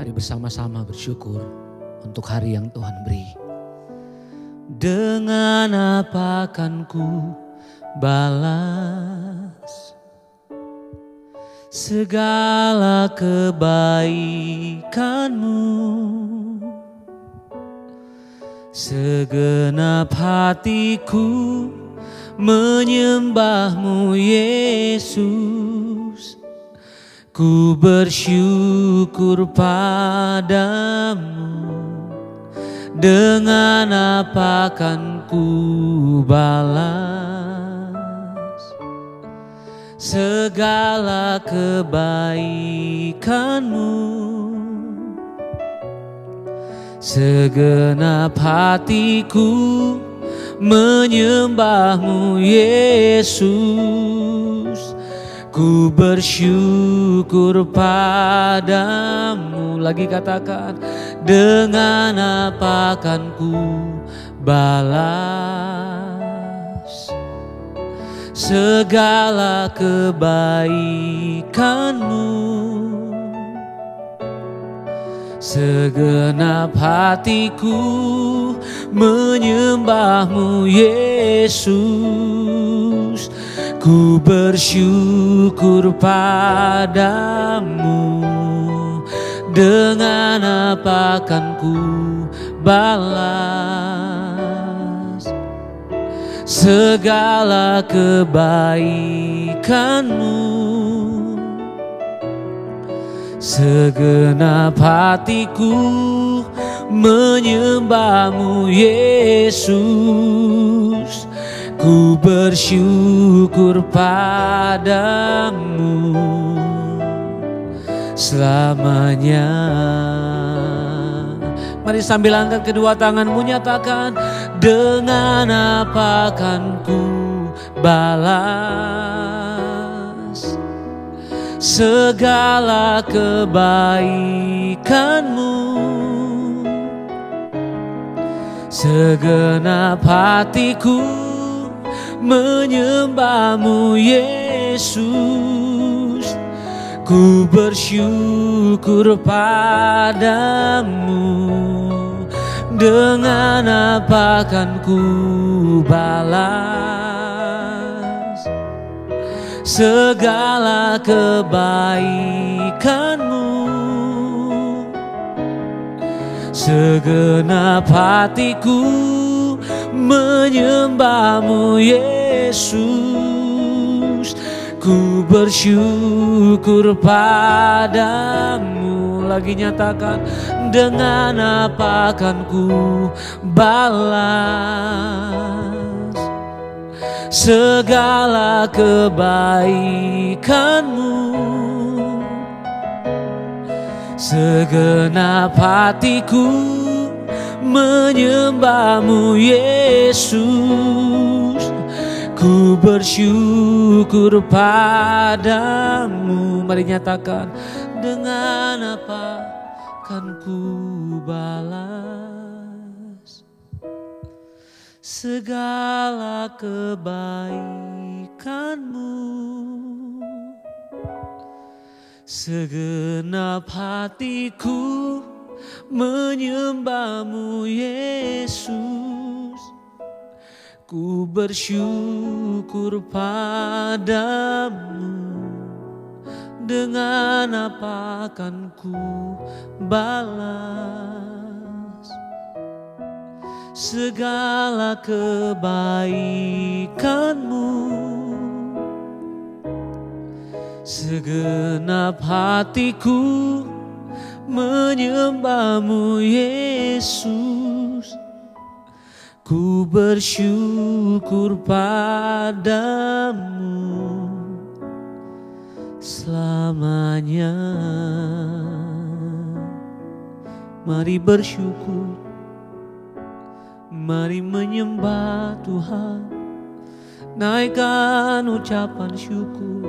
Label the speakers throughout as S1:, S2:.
S1: Mari bersama-sama bersyukur untuk hari yang Tuhan beri. Dengan apa akan ku balas segala kebaikanmu? Segenap hatiku menyembahmu Yesus. Ku bersyukur padamu. Dengan apa akan ku balas segala kebaikanmu? Segenap hatiku menyembahmu Yesus. Ku bersyukur padamu. Lagi katakan, dengan apa akan ku balas segala kebaikanmu? Segenap hatiku menyembahmu Yesus. Ku bersyukur padamu. Dengan apa akan ku balas segala kebaikanmu? Segenap hatiku menyembahmu Yesus. Ku bersyukur padamu selamanya. Mari sambil angkat kedua tanganmu nyatakan, dengan apa akan ku balas segala kebaikanmu? Segenap hatiku menyembahmu Yesus. Ku bersyukur padamu. Dengan apa akan ku balas segala kebaikanmu? Segenap hatiku menyembahmu Yesus. Ku bersyukur padamu. Lagi nyatakan, dengan apa akan ku balas segala kebaikanmu? Segenap hatiku menyembahmu Yesus. Ku bersyukur padamu. Mari nyatakan, dengan apa akan ku balas segala kebaikanmu? Segenap hatiku menyembahmu Yesus. Ku bersyukur padamu. Dengan apa akan ku balas segala kebaikanmu? Segenap hatiku menyembahmu Yesus. Ku bersyukur padamu selamanya. Mari bersyukur, mari menyembah Tuhan, naikkan ucapan syukur.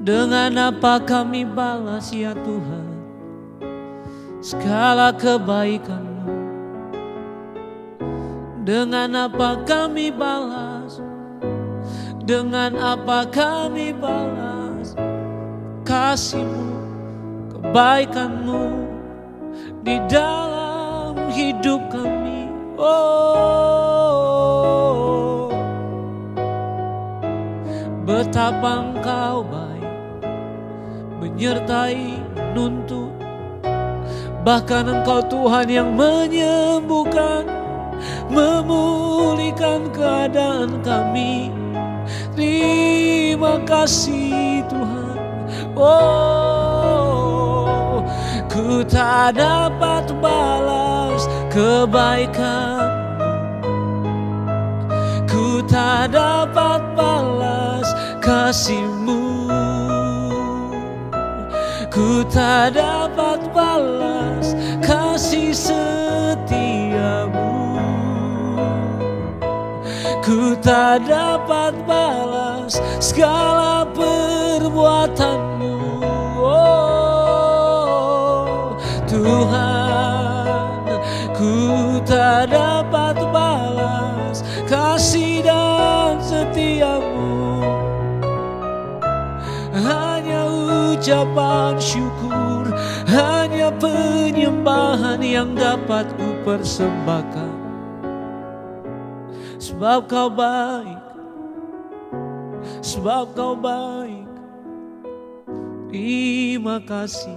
S1: Dengan apa kami balas ya Tuhan segala kebaikan-Mu? Dengan apa kami balas? Dengan apa kami balas kasih-Mu, kebaikan-Mu? di dalam hidup kami. Oh, betapa Engkau baik, menyertai, menuntun. Bahkan Engkau Tuhan yang menyembuhkan, memulihkan keadaan kami. Terima kasih Tuhan. Oh, ku tak dapat balas kebaikan, ku tak dapat balas kasih-Mu, ku tak dapat balas kasih setia-Mu, ku tak dapat balas segala perbuatan-Mu. Oh Tuhan, ku tak dapat balas kasih dan setia-Mu. Hanya ucapan syukur, hanya penyembahan yang dapat ku persembahkan. Sebab Kau baik, sebab Kau baik. Terima kasih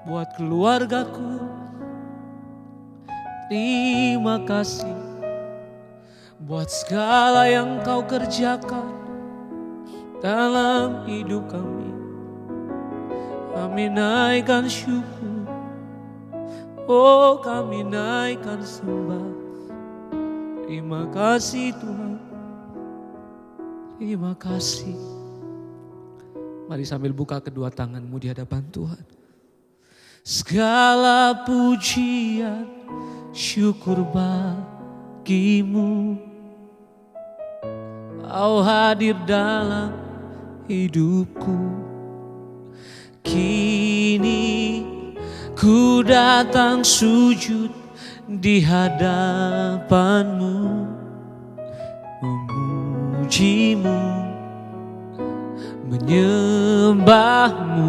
S1: buat keluargaku, terima kasih buat segala yang Kau kerjakan dalam hidup kami. Kami naikkan syukur, oh kami naikkan sembah. Terima kasih Tuhan, terima kasih. Mari sambil buka kedua tanganmu di hadapan Tuhan. Segala pujian, syukur bagi-Mu. Kau hadir dalam hidupku. Kini ku datang sujud di hadapan-Mu, memuji-Mu, menyembah-Mu.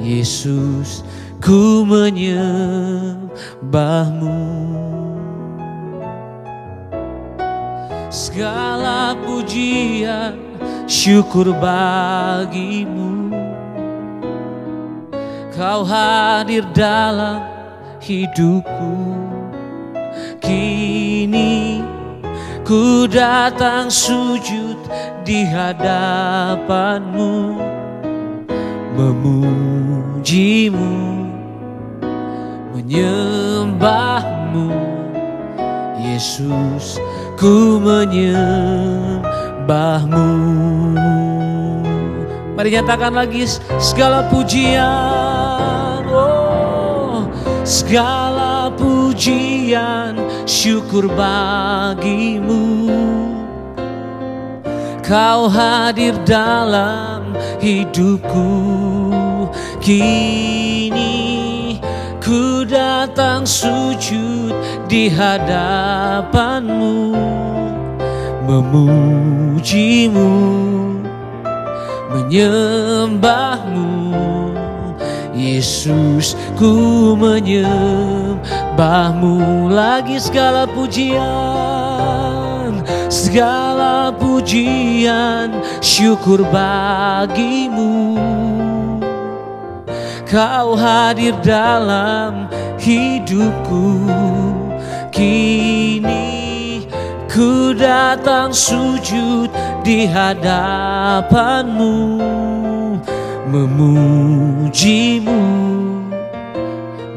S1: Yesus, ku menyembah-Mu. Segala pujian, syukur bagi-Mu. Kau hadir dalam hidupku. Kini ku datang sujud di hadapan-Mu, memuji-Mu, menyembah-Mu. Yesus, ku menyembah-Mu. Mari nyatakan lagi, segala pujian, oh, segala pujian, syukur bagi-Mu. Kau hadir dalam hidupku. Kini ku datang sujud di hadapan-Mu, memuji-Mu, menyembah-Mu. Yesus, ku menyembah-Mu. Lagi segala pujian, segala pujian, syukur bagi-Mu. Kau hadir dalam hidupku. Kini ku datang sujud di hadapan-Mu, memuji-Mu,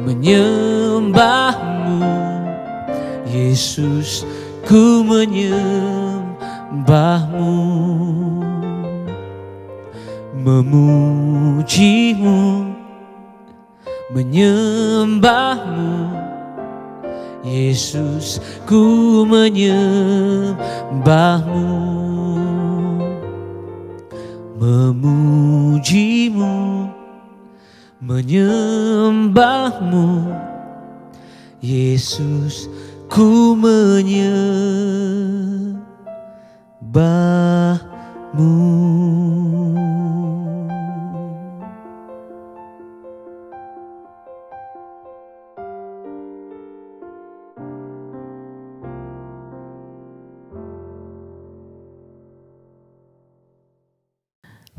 S1: menyembah-Mu. Yesus, ku menyembah-Mu, memuji-Mu, menyembah-Mu. Yesus, ku menyembah-Mu, memuji-Mu, menyembah-Mu. Yesus, ku menyembah-Mu.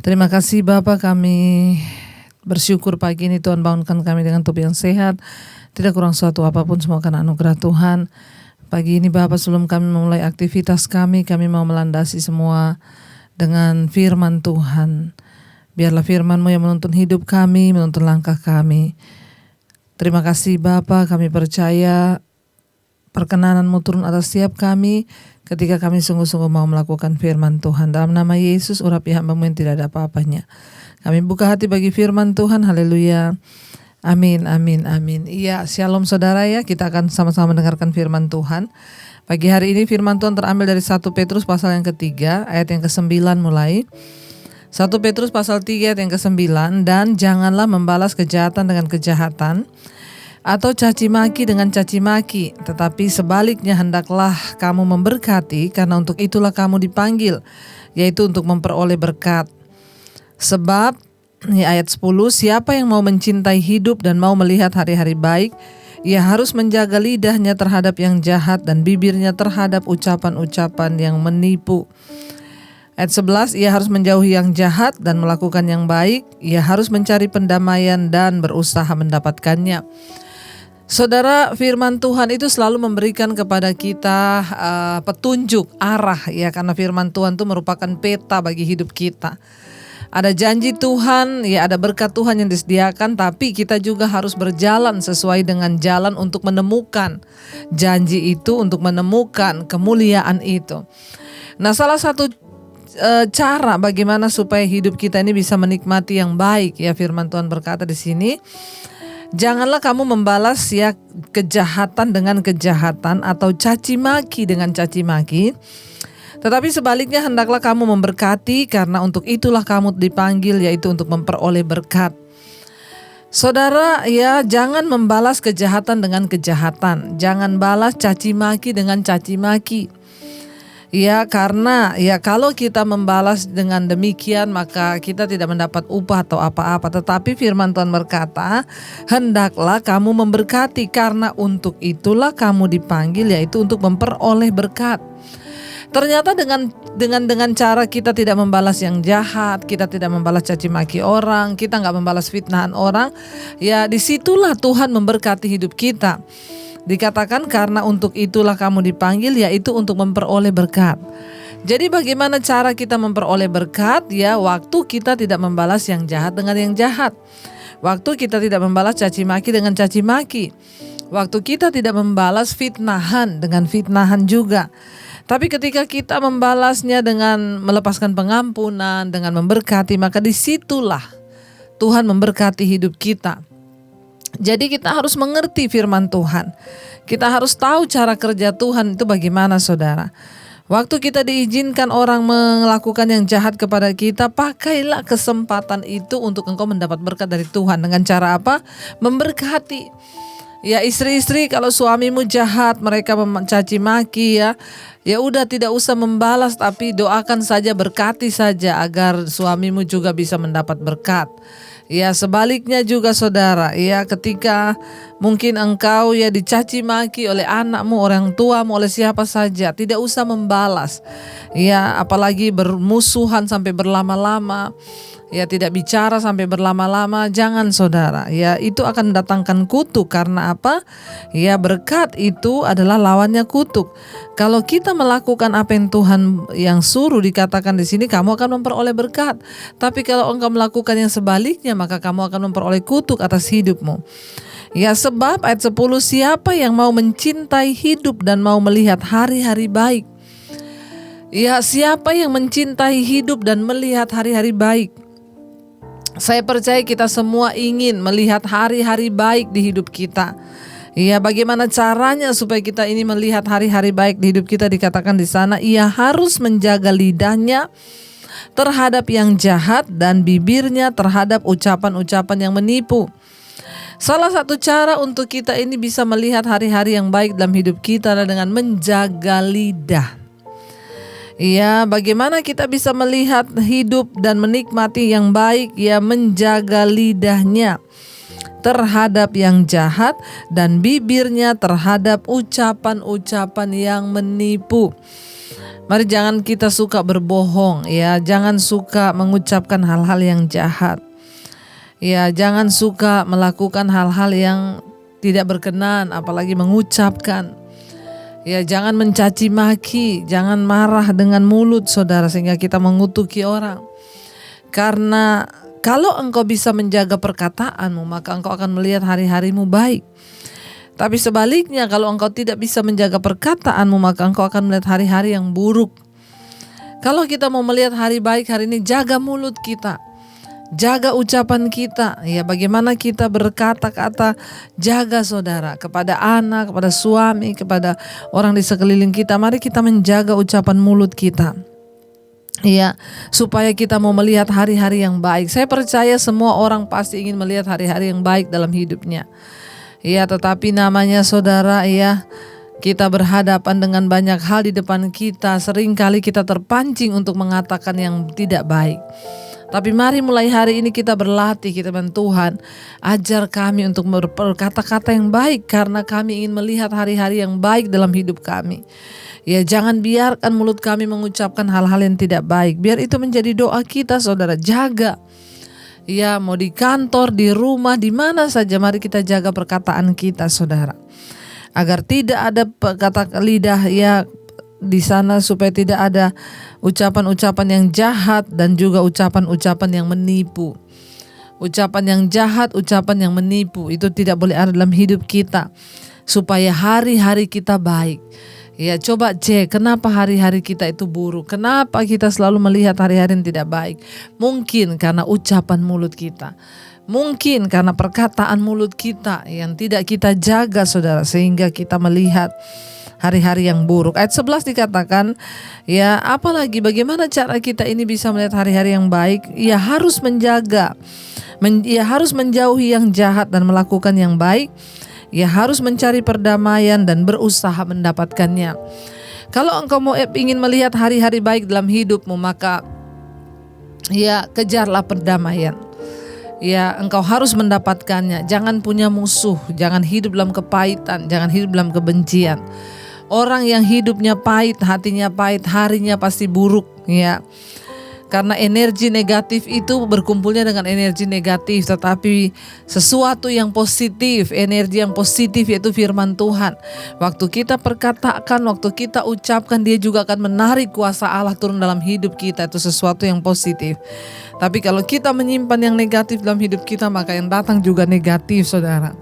S2: Terima kasih Bapa, kami bersyukur pagi ini Tuhan bangunkan kami dengan tubuh yang sehat. Tidak kurang suatu apapun, semua karena anugerah Tuhan. Pagi ini Bapa, sebelum kami memulai aktivitas kami mau melandasi semua dengan firman Tuhan. Biarlah firman-Mu yang menuntun hidup kami, menuntun langkah kami. Terima kasih Bapa, kami percaya perkenanan-Mu turun atas setiap kami ketika kami sungguh-sungguh mau melakukan firman Tuhan. Dalam nama Yesus, urapi hamba-Mu yang tidak ada apa-apanya. Kami buka hati bagi firman Tuhan, haleluya. Amin, amin, amin. Iya, shalom saudara ya, kita akan sama-sama mendengarkan firman Tuhan. Pagi hari ini firman Tuhan terambil dari 1 Petrus pasal yang ketiga, ayat yang ke-9 mulai. 1 Petrus pasal 3 ayat yang ke-9, dan janganlah membalas kejahatan dengan kejahatan, atau caci maki dengan caci maki, tetapi sebaliknya hendaklah kamu memberkati, karena untuk itulah kamu dipanggil, yaitu untuk memperoleh berkat. Sebab, ini ayat 10, siapa yang mau mencintai hidup dan mau melihat hari-hari baik, ia harus menjaga lidahnya terhadap yang jahat dan bibirnya terhadap ucapan-ucapan yang menipu. Ayat 11, ia harus menjauhi yang jahat dan melakukan yang baik, ia harus mencari pendamaian dan berusaha mendapatkannya. Saudara, firman Tuhan itu selalu memberikan kepada kita petunjuk arah ya, karena firman Tuhan itu merupakan peta bagi hidup kita. Ada janji Tuhan, ya ada berkat Tuhan yang disediakan, tapi kita juga harus berjalan sesuai dengan jalan untuk menemukan janji itu, untuk menemukan kemuliaan itu. Nah, salah satu cara bagaimana supaya hidup kita ini bisa menikmati yang baik ya, firman Tuhan berkata di sini, janganlah kamu membalas ya kejahatan dengan kejahatan atau caci maki dengan caci maki, tetapi sebaliknya hendaklah kamu memberkati, karena untuk itulah kamu dipanggil, yaitu untuk memperoleh berkat. Saudara ya, jangan membalas kejahatan dengan kejahatan, jangan balas caci maki dengan caci maki. Ya, karena ya kalau kita membalas dengan demikian maka kita tidak mendapat upah atau apa-apa. Tetapi firman Tuhan berkata, hendaklah kamu memberkati, karena untuk itulah kamu dipanggil, yaitu untuk memperoleh berkat. Ternyata dengan cara kita tidak membalas yang jahat, kita tidak membalas caci maki orang, kita nggak membalas fitnahan orang, ya disitulah Tuhan memberkati hidup kita. Dikatakan karena untuk itulah kamu dipanggil, yaitu untuk memperoleh berkat. Jadi bagaimana cara kita memperoleh berkat? Ya, waktu kita tidak membalas yang jahat dengan yang jahat. Waktu kita tidak membalas caci maki dengan caci maki. Waktu kita tidak membalas fitnahan dengan fitnahan juga. Tapi ketika kita membalasnya dengan melepaskan pengampunan, dengan memberkati, maka disitulah Tuhan memberkati hidup kita. Jadi kita harus mengerti firman Tuhan. Kita harus tahu cara kerja Tuhan itu bagaimana, saudara. Waktu kita diizinkan orang melakukan yang jahat kepada kita, pakailah kesempatan itu untuk engkau mendapat berkat dari Tuhan. Dengan cara apa? Memberkati. Ya, istri-istri, kalau suamimu jahat, mereka mencaci maki ya udah tidak usah membalas, tapi doakan saja, berkati saja agar suamimu juga bisa mendapat berkat. Ya, sebaliknya juga saudara, ya ketika mungkin engkau ya dicaci maki oleh anakmu, orang tuamu, oleh siapa saja, tidak usah membalas. Ya, apalagi bermusuhan sampai berlama-lama. Ya, tidak bicara sampai berlama-lama, jangan saudara. Ya, itu akan mendatangkan kutuk. Karena apa? Ya, berkat itu adalah lawannya kutuk. Kalau kita melakukan apa yang Tuhan yang suruh, dikatakan di sini kamu akan memperoleh berkat. Tapi kalau engkau melakukan yang sebaliknya, maka kamu akan memperoleh kutuk atas hidupmu. Ya, sebab ayat 10, siapa yang mau mencintai hidup dan mau melihat hari-hari baik. Ya, siapa yang mencintai hidup dan melihat hari-hari baik. Saya percaya kita semua ingin melihat hari-hari baik di hidup kita. Ya, bagaimana caranya supaya kita ini melihat hari-hari baik di hidup kita? Dikatakan di sana, ia harus menjaga lidahnya terhadap yang jahat dan bibirnya terhadap ucapan-ucapan yang menipu. Salah satu cara untuk kita ini bisa melihat hari-hari yang baik dalam hidup kita adalah dengan menjaga lidah. Ya, bagaimana kita bisa melihat hidup dan menikmati yang baik? Ya, menjaga lidahnya terhadap yang jahat dan bibirnya terhadap ucapan-ucapan yang menipu. Mari jangan kita suka berbohong, ya, jangan suka mengucapkan hal-hal yang jahat. Ya, jangan suka melakukan hal-hal yang tidak berkenan, apalagi mengucapkan. Ya, jangan mencaci maki, jangan marah dengan mulut saudara sehingga kita mengutuki orang. Karena kalau engkau bisa menjaga perkataanmu, maka engkau akan melihat hari-harimu baik. Tapi sebaliknya, kalau engkau tidak bisa menjaga perkataanmu, maka engkau akan melihat hari-hari yang buruk. Kalau kita mau melihat hari baik hari ini, jaga mulut kita, jaga ucapan kita. Ya, bagaimana kita berkata-kata, jaga saudara, kepada anak, kepada suami, kepada orang di sekeliling kita. Mari kita menjaga ucapan mulut kita. Ya, supaya kita mau melihat hari-hari yang baik. Saya percaya semua orang pasti ingin melihat hari-hari yang baik dalam hidupnya. Ya, tetapi namanya saudara, ya, kita berhadapan dengan banyak hal di depan kita. Seringkali kita terpancing untuk mengatakan yang tidak baik. Tapi mari mulai hari ini kita berlatih, kita bilang, Tuhan, ajar kami untuk berkata-kata yang baik karena kami ingin melihat hari-hari yang baik dalam hidup kami. Ya, jangan biarkan mulut kami mengucapkan hal-hal yang tidak baik. Biar itu menjadi doa kita, saudara. Jaga. Ya, mau di kantor, di rumah, di mana saja, mari kita jaga perkataan kita, saudara. Agar tidak ada kata lidah, ya, di sana, supaya tidak ada ucapan-ucapan yang jahat dan juga ucapan-ucapan yang menipu. Ucapan yang jahat, ucapan yang menipu, itu tidak boleh ada dalam hidup kita. Supaya hari-hari kita baik. Ya, coba cek kenapa hari-hari kita itu buruk. Kenapa kita selalu melihat hari-hari yang tidak baik. Mungkin karena ucapan mulut kita. Mungkin karena perkataan mulut kita yang tidak kita jaga, saudara. Sehingga kita melihat hari-hari yang buruk. Ayat 11 dikatakan, ya, apalagi bagaimana cara kita ini bisa melihat hari-hari yang baik? Ya, harus menjaga. Ya, harus menjauhi yang jahat dan melakukan yang baik. Ya, harus mencari perdamaian dan berusaha mendapatkannya. Kalau engkau mau ingin melihat hari-hari baik dalam hidupmu, maka ya, kejarlah perdamaian. Ya, engkau harus mendapatkannya. Jangan punya musuh, jangan hidup dalam kepahitan, jangan hidup dalam kebencian. Orang yang hidupnya pahit, hatinya pahit, harinya pasti buruk, ya. Karena energi negatif itu berkumpulnya dengan energi negatif. Tetapi sesuatu yang positif, energi yang positif, yaitu firman Tuhan. Waktu kita perkatakan, waktu kita ucapkan, dia juga akan menarik kuasa Allah turun dalam hidup kita. Itu sesuatu yang positif. Tapi kalau kita menyimpan yang negatif dalam hidup kita, maka yang datang juga negatif, saudara.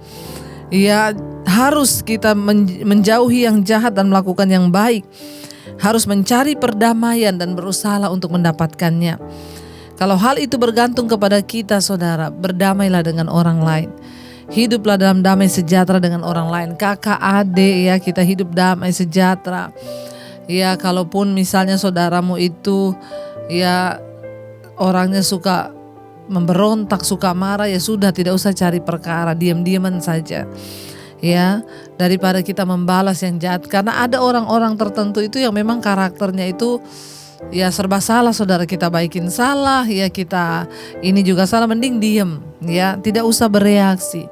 S2: Ya, harus kita menjauhi yang jahat dan melakukan yang baik. Harus mencari perdamaian dan berusaha untuk mendapatkannya. Kalau hal itu bergantung kepada kita, saudara, berdamailah dengan orang lain. Hiduplah dalam damai sejahtera dengan orang lain. Kakak, adik, ya, kita hidup damai sejahtera. Ya, kalaupun misalnya saudaramu itu, ya, orangnya suka memberontak, suka marah, ya sudah, tidak usah cari perkara, diam-diaman saja. Ya, daripada kita membalas yang jahat. Karena ada orang-orang tertentu itu yang memang karakternya itu, ya, serba salah, saudara. Kita baikin salah, ya, kita ini juga salah, mending diem, ya, tidak usah bereaksi.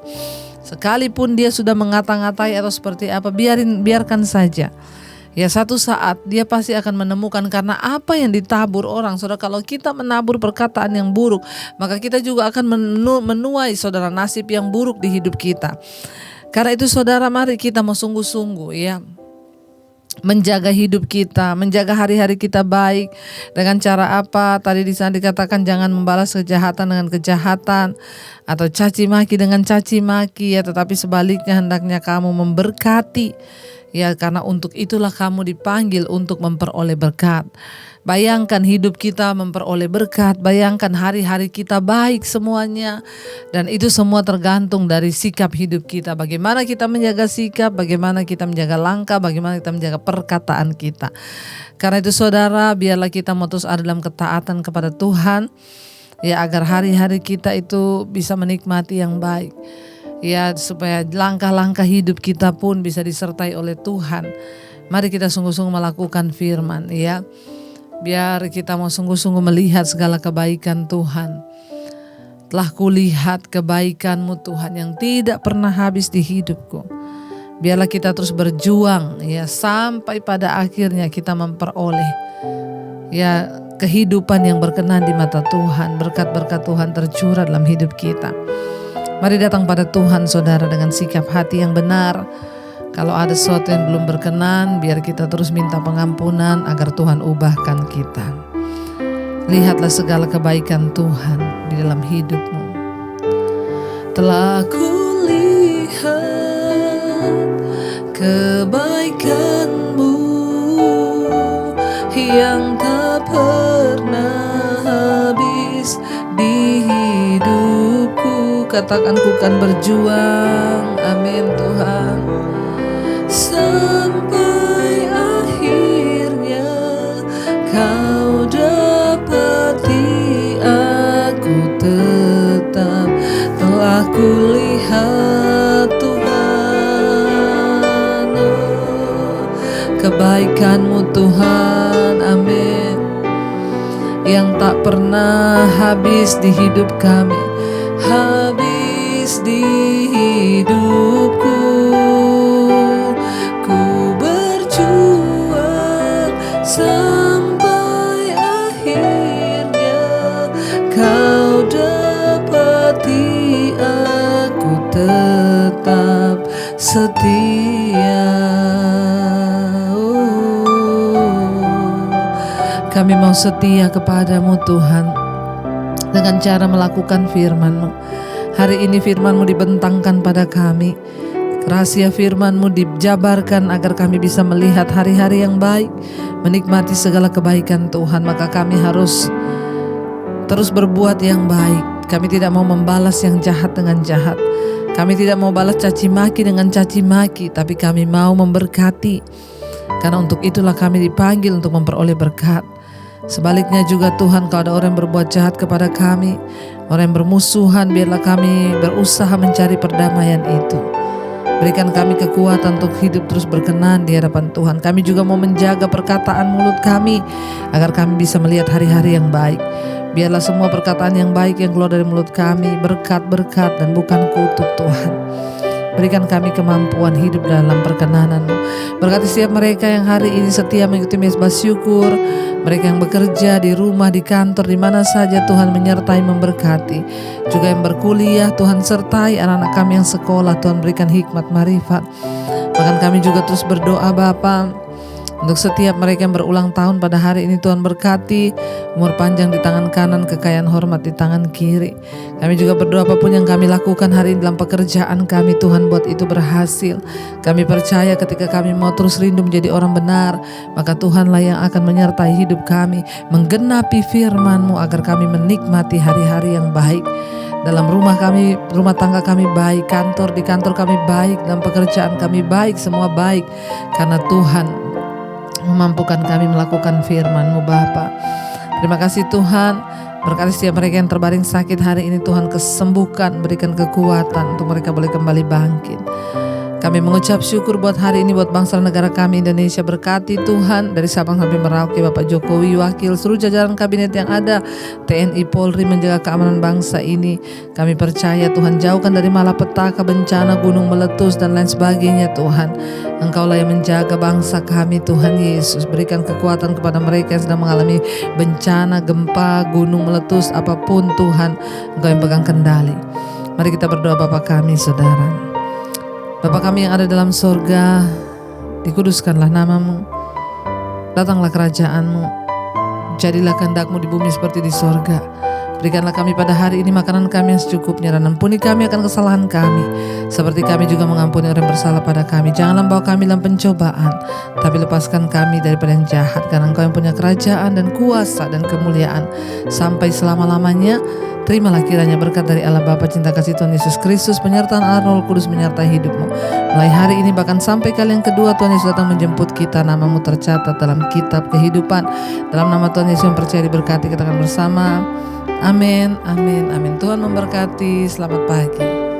S2: Sekalipun dia sudah mengata-ngatai atau seperti apa, biarkan saja. Ya, satu saat dia pasti akan menemukan, karena apa yang ditabur orang, saudara. Kalau kita menabur perkataan yang buruk, maka kita juga akan menuai, saudara, nasib yang buruk di hidup kita. Karena itu, saudara, mari kita mau sungguh-sungguh, ya, menjaga hidup kita, menjaga hari-hari kita baik. Dengan cara apa? Tadi di sana dikatakan jangan membalas kejahatan dengan kejahatan atau caci maki dengan caci maki, ya, tetapi sebaliknya hendaknya kamu memberkati. Ya, karena untuk itulah kamu dipanggil untuk memperoleh berkat. Bayangkan hidup kita memperoleh berkat, bayangkan hari-hari kita baik semuanya. Dan itu semua tergantung dari sikap hidup kita. Bagaimana kita menjaga sikap, bagaimana kita menjaga langkah, bagaimana kita menjaga perkataan kita. Karena itu, saudara, biarlah kita mau terus ada dalam ketaatan kepada Tuhan. Ya, agar hari-hari kita itu bisa menikmati yang baik. Ya, supaya langkah-langkah hidup kita pun bisa disertai oleh Tuhan. Mari kita sungguh-sungguh melakukan firman, ya. Biar kita mau sungguh-sungguh melihat segala kebaikan Tuhan. Telah kulihat kebaikan-Mu, Tuhan, yang tidak pernah habis di hidupku. Biarlah kita terus berjuang, ya, sampai pada akhirnya kita memperoleh ya kehidupan yang berkenan di mata Tuhan. Berkat-berkat Tuhan tercurah dalam hidup kita. Mari datang pada Tuhan saudara dengan sikap hati yang benar. Kalau ada sesuatu yang belum berkenan, biar kita terus minta pengampunan agar Tuhan ubahkan kita. Lihatlah segala kebaikan Tuhan di dalam hidupmu. Telah kulihat kebaikan-Mu yang tak pernah habis di hidupku. Katakan, ku kan berjuang, amin Tuhan, sampai akhirnya Kau dapati aku tetap. Telah kulihat Tuhan, kebaikan-Mu Tuhan, amin, yang tak pernah habis di hidup kami, habis di hidupku. Ku berjuang sampai akhirnya Kau dapati aku tetap setia. Kami mau setia kepadamu Tuhan dengan cara melakukan firman-Mu. Hari ini firman-Mu dibentangkan pada kami. Rahasia firman-Mu dijabarkan agar kami bisa melihat hari-hari yang baik, menikmati segala kebaikan Tuhan. Maka kami harus terus berbuat yang baik. Kami tidak mau membalas yang jahat dengan jahat. Kami tidak mau balas caci maki dengan caci maki, tapi kami mau memberkati. Karena untuk itulah kami dipanggil untuk memperoleh berkat. Sebaliknya juga Tuhan, kalau ada orang yang berbuat jahat kepada kami, orang yang bermusuhan, biarlah kami berusaha mencari perdamaian itu. Berikan kami kekuatan untuk hidup terus berkenan di hadapan Tuhan. Kami juga mau menjaga perkataan mulut kami agar kami bisa melihat hari-hari yang baik. Biarlah semua perkataan yang baik yang keluar dari mulut kami berkat-berkat dan bukan kutuk Tuhan. Berikan kami kemampuan hidup dalam perkenanan-Mu. Berkati setiap mereka yang hari ini setia mengikuti mezbah syukur, mereka yang bekerja di rumah, di kantor, di mana saja Tuhan menyertai memberkati. Juga yang berkuliah, Tuhan sertai anak-anak kami yang sekolah, Tuhan berikan hikmat marifat. Bahkan kami juga terus berdoa Bapa, untuk setiap mereka yang berulang tahun pada hari ini, Tuhan berkati, umur panjang di tangan kanan, kekayaan hormat di tangan kiri. Kami juga berdoa apapun yang kami lakukan hari ini dalam pekerjaan kami, Tuhan buat itu berhasil. Kami percaya ketika kami mau terus rindu menjadi orang benar, maka Tuhanlah yang akan menyertai hidup kami, menggenapi firman-Mu agar kami menikmati hari-hari yang baik. Dalam rumah kami, rumah tangga kami baik, di kantor kami baik, dalam pekerjaan kami baik, semua baik. Karena Tuhan memampukan kami melakukan firman-Mu Bapa. Terima kasih Tuhan. Berkati setiap mereka yang terbaring sakit hari ini, Tuhan kesembuhkan, berikan kekuatan untuk mereka boleh kembali bangkit. Kami mengucap syukur buat hari ini, buat bangsa dan negara kami Indonesia. Berkati Tuhan dari Sabang sampai Merauke, Bapak Jokowi, wakil, seluruh jajaran kabinet yang ada, TNI, Polri, menjaga keamanan bangsa ini. Kami percaya Tuhan, jauhkan dari malapetaka, bencana, gunung meletus dan lain sebagainya Tuhan. Engkaulah yang menjaga bangsa kami Tuhan Yesus. Berikan kekuatan kepada mereka yang sedang mengalami bencana, gempa, gunung meletus, apapun Tuhan, Engkau yang pegang kendali. Mari kita berdoa. Bapa kami saudara, Bapa kami yang ada dalam sorga, dikuduskanlah nama-Mu, datanglah kerajaan-Mu, jadilah kehendak-Mu di bumi seperti di sorga. Berikanlah kami pada hari ini makanan kami yang secukupnya, dan ampuni kami akan kesalahan kami, seperti kami juga mengampuni orang yang bersalah pada kami. Janganlah bawa kami dalam pencobaan, tapi lepaskan kami daripada yang jahat, karena Engkau yang punya kerajaan dan kuasa dan kemuliaan sampai selama-lamanya. Terimalah kiranya berkat dari Allah Bapa, cinta kasih Tuhan Yesus Kristus, penyertaan Allah Roh Kudus menyertai hidupmu. Mulai hari ini bahkan sampai kali yang kedua Tuhan Yesus datang menjemput kita, nama-Mu tercatat dalam kitab kehidupan. Dalam nama Tuhan Yesus yang percaya diberkati, kita akan bersama. Amin, amin, amin. Tuhan memberkati. Selamat pagi.